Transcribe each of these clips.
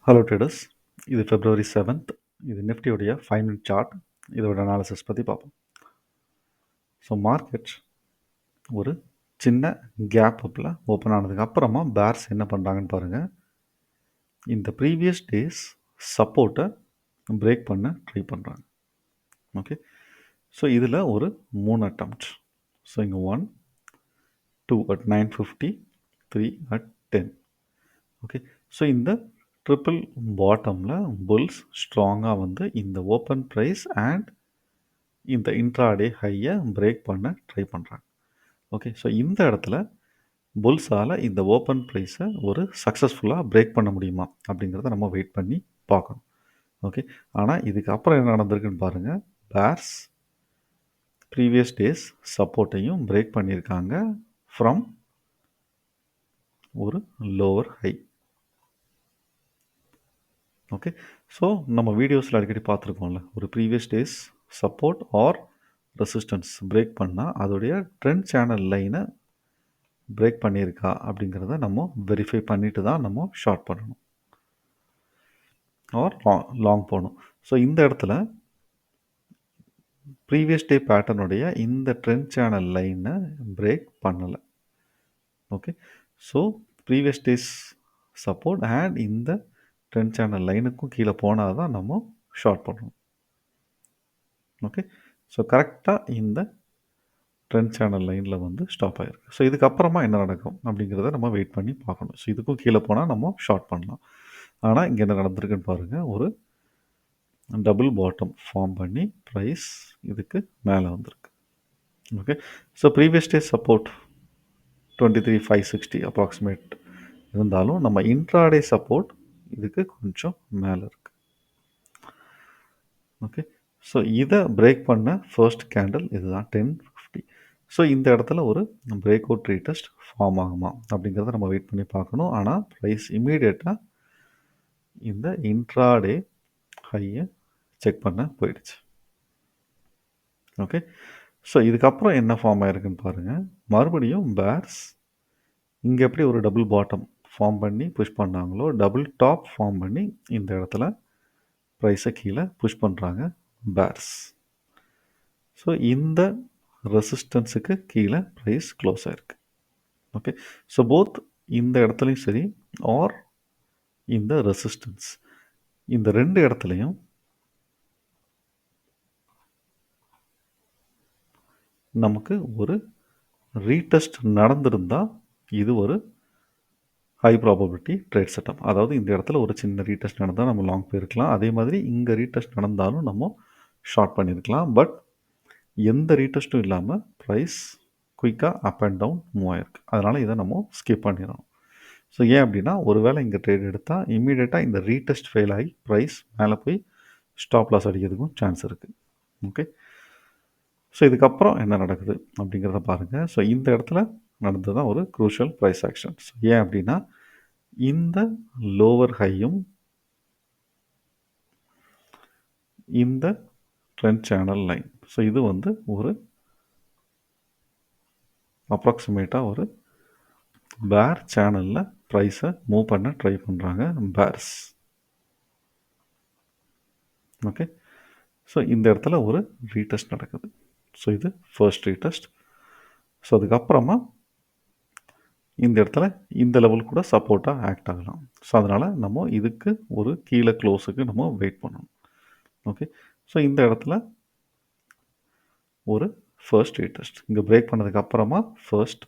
Hello traders, இது February 7th. இது நிஃப்டியோடைய 5 minute chart. இதோட அனாலிசிஸ் பற்றி பார்ப்போம். ஸோ மார்க்கெட் ஒரு சின்ன கேப் அப்பில் ஓப்பன் ஆனதுக்கு அப்புறமா பேர்ஸ் என்ன பண்ணுறாங்கன்னு பாருங்கள். இந்த ப்ரீவியஸ் டேஸ் சப்போர்ட்டை பிரேக் பண்ண ட்ரை பண்ணுறாங்க. ஓகே, ஸோ இதில் ஒரு 3 அட்டம்ப்ட். ஸோ இங்கே 1, 2 at 9:50, 3 at 10. ஓகே, ஸோ இந்த ட்ரிபிள் பாட்டமில் புல்ஸ் ஸ்ட்ராங்காக வந்து இந்த ஓப்பன் ப்ரைஸ் அண்ட் இந்த இன்ட்ராடே ஹையை பிரேக் பண்ண ட்ரை பண்ணுறாங்க. ஓகே, ஸோ இந்த இடத்துல புல்ஸால் இந்த ஓப்பன் ப்ரைஸை ஒரு சக்ஸஸ்ஃபுல்லாக பிரேக் பண்ண முடியுமா அப்படிங்கிறத நம்ம வெயிட் பண்ணி பார்க்கணும். ஓகே, ஆனால் இதுக்கப்புறம் என்ன நடந்திருக்குன்னு பாருங்கள். பேர்ஸ் ப்ரீவியஸ் டேஸ் சப்போர்ட்டையும் பிரேக் பண்ணியிருக்காங்க ஃப்ரம் ஒரு லோவர் ஹை. ஓகே, ஸோ நம்ம வீடியோஸில் அடிக்கடி பார்த்துருக்கோம்ல, ஒரு previous days support or resistance break பண்ணால் அதோடைய ட்ரெண்ட் சேனல் லைனை பிரேக் பண்ணியிருக்கா அப்படிங்கிறத நம்ம வெரிஃபை பண்ணிட்டு தான் நம்ம ஷார்ட் பண்ணணும் ஆர் லாங் போகணும். ஸோ இந்த இடத்துல ப்ரீவியஸ் டே பேட்டர்னுடைய இந்த ட்ரெண்ட் சேனல் லைனை பிரேக் பண்ணலை. Okay, so previous days support and இந்த ட்ரெண்ட் சேனல் லைனுக்கும் கீழே போனால் தான் நம்ம ஷார்ட் பண்ணணும். ஓகே, ஸோ கரெக்டாக இந்த ட்ரெண்ட் சேனல் லைனில் வந்து ஸ்டாப் ஆகிருக்கு. ஸோ இதுக்கப்புறமா என்ன நடக்கும் அப்படிங்கிறத நம்ம வெயிட் பண்ணி பார்க்கணும். ஸோ இதுக்கும் கீழே போனால் நம்ம ஷார்ட் பண்ணலாம். ஆனால் இங்கே என்ன நடந்திருக்குன்னு பாருங்கள். ஒரு டபுள் பாட்டம் ஃபார்ம் பண்ணி ப்ரைஸ் இதுக்கு மேலே வந்திருக்கு. Okay, so previous day support 23,560 approximate இருந்தாலும் நம்ம இன்ட்ராடே சப்போர்ட் இதுக்கு கொஞ்சம் மேலே இருக்குது. ஓகே, ஸோ இதை பிரேக் பண்ண ஃபர்ஸ்ட் கேண்டில் இதுதான் 10:50. ஸோ இந்த இடத்துல ஒரு பிரேக் அவுட் ரீடெஸ்ட் ஃபார்ம் ஆகுமா அப்படிங்கிறத நம்ம வெயிட் பண்ணி பார்க்கணும். ஆனால் ப்ரைஸ் இம்மீடியட்டாக இந்த இன்ட்ராடே ஹையை செக் பண்ண போயிடுச்சு. ஓகே, ஸோ இதுக்கப்புறம் என்ன ஃபார்ம் ஆகிருக்குன்னு பாருங்கள். மறுபடியும் பேர்ஸ் இங்கே எப்படி ஒரு டபுள் பாட்டம் ஃபார்ம் பண்ணி புஷ் பண்ணாங்களோ, டபுள் டாப் ஃபார்ம் பண்ணி இந்த இடத்துல ப்ரைஸை கீழே புஷ் பண்ணுறாங்க பேர்ஸ். ஸோ இந்த ரெசிஸ்டன்ஸுக்கு கீழே ப்ரைஸ் க்ளோஸ் ஆகிருக்கு. ஓகே, ஸோ போத் இந்த இடத்துலையும் சரி ஆர் இந்த ரெசிஸ்டன்ஸ், இந்த ரெண்டு இடத்துலையும் நமக்கு ஒரு ரீடெஸ்ட் நடந்திருந்தால் இது ஒரு ஹை ப்ராபபிலிட்டி ட்ரேட் செட்டப். அதாவது இந்த இடத்துல ஒரு சின்ன ரீடெஸ்ட் நடந்தால் நம்ம லாங் போயிருக்கலாம். அதே மாதிரி இங்கே ரீடெஸ்ட் நடந்தாலும் நம்ம ஷார்ட் பண்ணியிருக்கலாம். பட் எந்த ரீடெஸ்ட்டும் இல்லாமல் ப்ரைஸ் குயிக்காக அப் அண்ட் டவுன் மூவ் ஆகிருக்கு. அதனால் இதை நம்ம ஸ்கிப் பண்ணிடணும். ஸோ ஏன் அப்படின்னா, ஒருவேளை இங்கே ட்ரேட் எடுத்தால் இம்மீடியட்டாக இந்த ரீடெஸ்ட் ஃபெயில் ஆகி ப்ரைஸ் மேலே போய் ஸ்டாப் லாஸ் அடிக்கிறதுக்கும் சான்ஸ் இருக்குது. ஓகே, ஸோ இதுக்கப்புறம் என்ன நடக்குது அப்படிங்கிறத பாருங்கள். ஸோ இந்த இடத்துல நடந்தது தான் ஒரு க்ரூஷியல் ப்ரைஸ் ஆக்ஷன்ஸ். ஏன் அப்படின்னா, இந்த லோவர் ஹையும் இந்த ட்ரெண்ட் சேனல் லைன், ஸோ இது வந்து ஒரு அப்ராக்சிமேட்டாக ஒரு பேர் சேனலில் ப்ரைஸை மூவ் பண்ண ட்ரை பண்ணுறாங்க பேர்ஸ். ஓகே, ஸோ இந்த இடத்துல ஒரு ரீடெஸ்ட் நடக்குது. ஸோ இது ஃபர்ஸ்ட் ரீடெஸ்ட். ஸோ அதுக்கப்புறமா இந்த இடத்துல இந்த லெவல் கூட சப்போர்ட்டாக ஆக்ட் ஆகலாம். ஸோ அதனால் நம்ம இதுக்கு ஒரு கீழே க்ளோஸுக்கு நம்ம வெயிட் பண்ணணும். ஓகே, ஸோ இந்த இடத்துல ஒரு ஃபர்ஸ்ட் ரீடெஸ்ட் இங்கே பிரேக் பண்ணதுக்கப்புறமா ஃபர்ஸ்ட்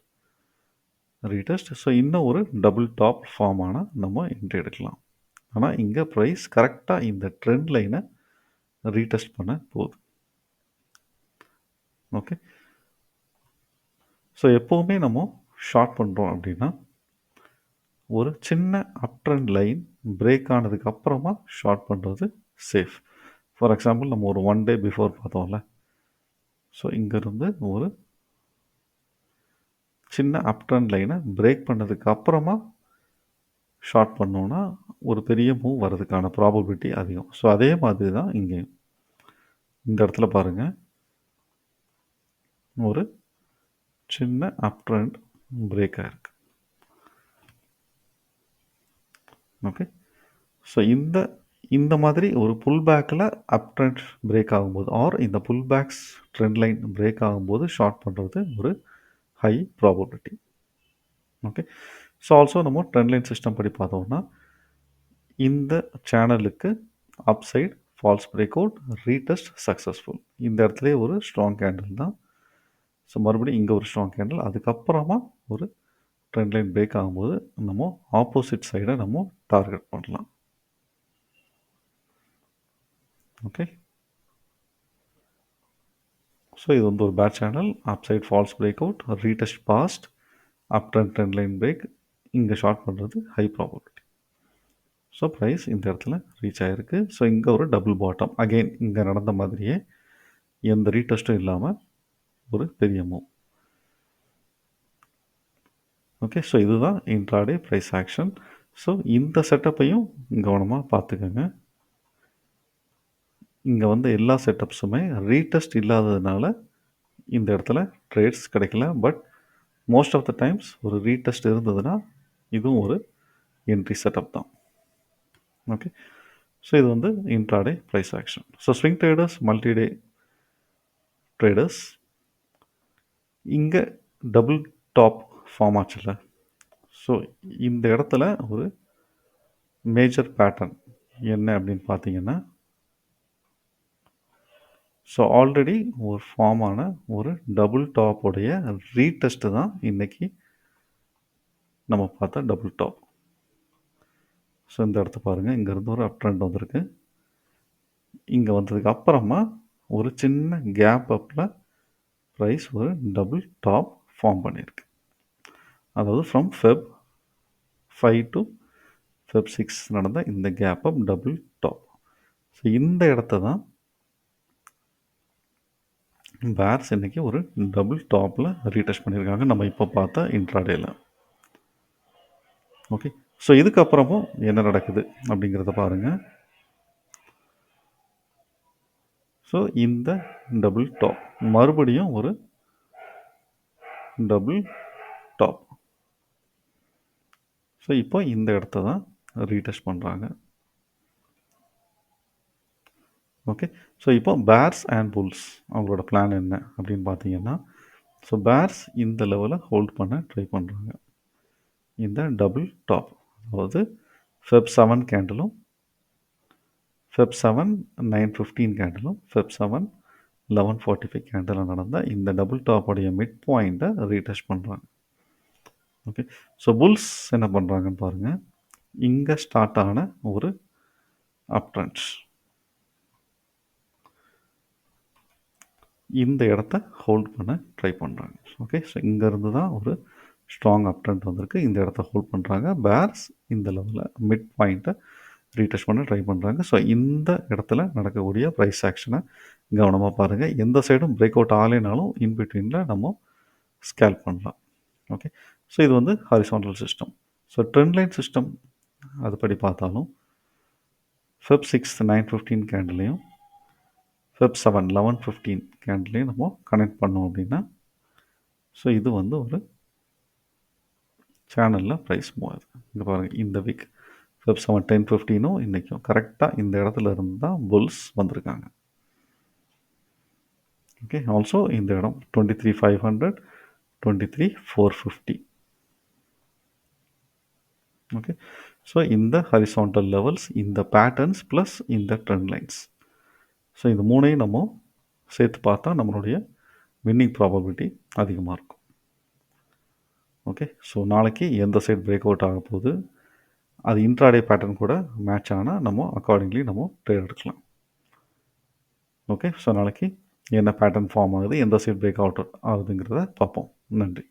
ரீடெஸ்ட். ஸோ இன்னும் ஒரு டபுள் டாப் ஃபார்ம் ஆனால் நம்ம என்ட்ரி எடுக்கலாம். ஆனால் இங்கே ப்ரைஸ் கரெக்டாக இந்த ட்ரெண்ட் லைனை ரீடெஸ்ட் பண்ண போகுது. ஓகே, ஸோ எப்போவுமே நம்ம ஷார்ட் பண்ணுறோம் அப்படின்னா ஒரு சின்ன அப் ட்ரெண்ட் லைன் பிரேக் ஆனதுக்கு அப்புறமா ஷார்ட் பண்ணுறது சேஃப். ஃபார் எக்ஸாம்பிள் நம்ம ஒரு 1 டே பிஃபோர் பார்த்தோம்ல. ஸோ இங்கேருந்து ஒரு சின்ன அப் ட்ரெண்ட் லைனை பிரேக் பண்ணதுக்கு அப்புறமா ஷார்ட் பண்ணோன்னா ஒரு பெரிய மூவ் வர்றதுக்கான ப்ராபபிலிட்டி அதிகம். ஸோ அதே மாதிரி தான் இங்கேயும் இந்த இடத்துல பாருங்கள், ஒரு சின்ன அப் ட்ரெண்ட் பிரேக் ஆகிருக்கு. ஓகே, ஸோ இந்த மாதிரி ஒரு புல் பேக்கில் அப் ட்ரெண்ட் பிரேக் ஆகும்போது ஆர் இந்த புல் பேக்ஸ் ட்ரெண்ட் லைன் பிரேக் ஆகும்போது ஷார்ட் பண்ணுறது ஒரு high probability. Okay. So also நம்ம ட்ரெண்ட் லைன் சிஸ்டம் படி பார்த்தோம்னா இந்த சேனலுக்கு upside false breakout retest successful. இந்த இடத்துல ஒரு ஸ்ட்ராங் கேண்டில் தான். ஸோ மறுபடியும் இங்கே ஒரு ஸ்ட்ராங் கேண்டில், அதுக்கப்புறமா ஒரு ட்ரெண்ட் லைன் பிரேக் ஆகும்போது நம்ம ஆப்போசிட் சைடை நம்ம டார்கெட் பண்ணலாம். ஓகே. ஸோ இது வந்து ஒரு bad channel, upside false breakout retest past up trend line break, இங்கே ஷார்ட் பண்ணுறது ஹை ப்ராபபிலிட்டி. ஸோ ப்ரைஸ் இந்த இடத்துல ரீச் ஆகிருக்கு. ஸோ இங்கே ஒரு டபுள் பாட்டம் அகெயின் இங்கே நடந்த மாதிரியே எந்த ரீடெஸ்ட்டும் இல்லாமல் ஒரு பெரிய மூவ். ஓகே. ஸோ இதுதான் இன்ட்ராடே ப்ரைஸ் ஆக்ஷன். ஸோ இந்த செட்டப்பையும் கவனமாக பார்த்துக்கோங்க. இங்கே வந்து எல்லா செட்டப்ஸுமே ரீடெஸ்ட் இல்லாததுனால இந்த இடத்துல ட்ரேட்ஸ் கிடைக்கல. But most of the times ஒரு ரீடெஸ்ட் இருந்ததுன்னா இதுவும் ஒரு என்ட்ரி செட்டப் தான். ஓகே. ஸோ இது வந்து intraday price action. So swing traders, multiday traders, இங்கே டபுள் டாப் ஃபார்ம் ஆச்சுல்ல. ஸோ இந்த இடத்துல ஒரு மேஜர் பேட்டர்ன் என்ன அப்படின்னு பார்த்தீங்கன்னா, ஸோ ஆல்ரெடி ஒரு ஃபார்மான ஒரு டபுள் டாப்போடைய ரீடெஸ்ட்டு தான் இன்றைக்கி நம்ம பார்த்தா டபுள் டாப். ஸோ இந்த இடத்த பாருங்கள், இங்கேருந்து ஒரு அப் ட்ரெண்ட் வந்திருக்கு. இங்கே வந்ததுக்கு அப்புறமா ஒரு சின்ன கேப் அப்பில் ப்ரைஸ் ஒரு டபுள் டாப் ஃபார்ம் பண்ணியிருக்கு. அதாவது ஃப்ரம் ஃபெப் 5 டு ஃபெப் 6 நடந்த இந்த gap up double top. So இந்த இடத்த தான் பேர்ஸ் இன்றைக்கி ஒரு டபுள் டாப்பில் ரீடெஸ்ட் பண்ணியிருக்காங்க நம்ம இப்போ பார்த்த இன்ட்ராடேல. ஓகே. ஸோ இதுக்கப்புறமும் என்ன நடக்குது அப்படிங்கிறத பாருங்கள். ஸோ இந்த டபுள் டாப் மறுபடியும் ஒரு டபுள் டாப். ஸோ இப்போ இந்த இடத்த தான் ரீடெஸ்ட் பண்ணுறாங்க. ஓகே. ஸோ இப்போ பேர்ஸ் அண்ட் புல்ஸ் அவங்களோட பிளான் என்ன அப்படின்னு பார்த்தீங்கன்னா, ஸோ பேர்ஸ் இந்த லெவலில் ஹோல்ட் பண்ண ட்ரை பண்ணுறாங்க. இந்த டபுள் டாப், அதாவது ஃபெப் 7 கேண்டிலும் ஃபெப் 7 9:15 கேண்டிலும் ஃபெப் 7 11:45 கேண்டிலும் நடந்த இந்த டபுள் டாப்போடைய மிட் பாயிண்ட்டை ரீடெஸ்ட் பண்ணுறாங்க. ஓகே. ஸோ புல்ஸ் என்ன பண்ணுறாங்கன்னு பாருங்கள். இங்கே ஸ்டார்ட் ஆன ஒரு அப் ட்ரெண்ட்ஸ் இந்த இடத்த ஹோல்ட் பண்ண ட்ரை பண்ணுறாங்க. ஓகே. ஸோ இங்கேருந்து தான் ஒரு ஸ்ட்ராங் அப் ட்ரெண்ட் வந்திருக்கு. இந்த இடத்த ஹோல்ட் பண்ணுறாங்க. பேர்ஸ் இந்த லெவலில் மிட் பாயிண்ட்டை ரீடெஸ்ட் பண்ண ட்ரை பண்ணுறாங்க. ஸோ இந்த இடத்துல நடக்கக்கூடிய ப்ரைஸ் ஆக்ஷனை கவனமாக பாருங்கள். எந்த சைடும் பிரேக் அவுட் ஆகலைனாலும் இன்பிட்வீனில் நம்ம ஸ்கேல் பண்ணலாம். ஓகே. ஸோ இது வந்து horizontal system. So trend line system அதுபடி பார்த்தாலும் ஃபெப் 6 9:15 கேண்டிலையும் ஃபெப் 7 11:15 கேண்டிலையும் நம்ம கனெக்ட் பண்ணோம் அப்படின்னா, ஸோ இது வந்து ஒரு சேனலில் ப்ரைஸ் மூவ் ஆகுது. இங்கே பாருங்கள், இந்த வீக் ஃபெப் 7 10:15 இன்றைக்கும் கரெக்டாக இந்த இடத்துல இருந்து தான் புல்ஸ் வந்திருக்காங்க. ஓகே. ஆல்சோ இந்த இடம் 23,500 23,450. ஓகே. ஸோ இந்த ஹரிசான்டல் லெவல்ஸ், இந்த பேட்டர்ன்ஸ் ப்ளஸ் இந்த ட்ரெண்ட் லைன்ஸ், ஸோ இந்த மூணையும் நம்ம சேர்த்து பார்த்தா நம்மளுடைய வின்னிங் ப்ராபபிலிட்டி அதிகமாக இருக்கும். ஓகே. ஸோ நாளைக்கு எந்த சைட் பிரேக் அவுட் ஆக போகுது, அது இன்ட்ராடே பேட்டர்ன் கூட மேட்ச் ஆனால் நம்ம அக்கார்டிங்லி நம்ம ட்ரேட் எடுக்கலாம். ஓகே. ஸோ நாளைக்கு என்ன பேட்டர்ன் ஃபார்ம் ஆகுது, எந்த சைட் பிரேக் அவுட் ஆகுதுங்கிறத பார்ப்போம். நன்றி.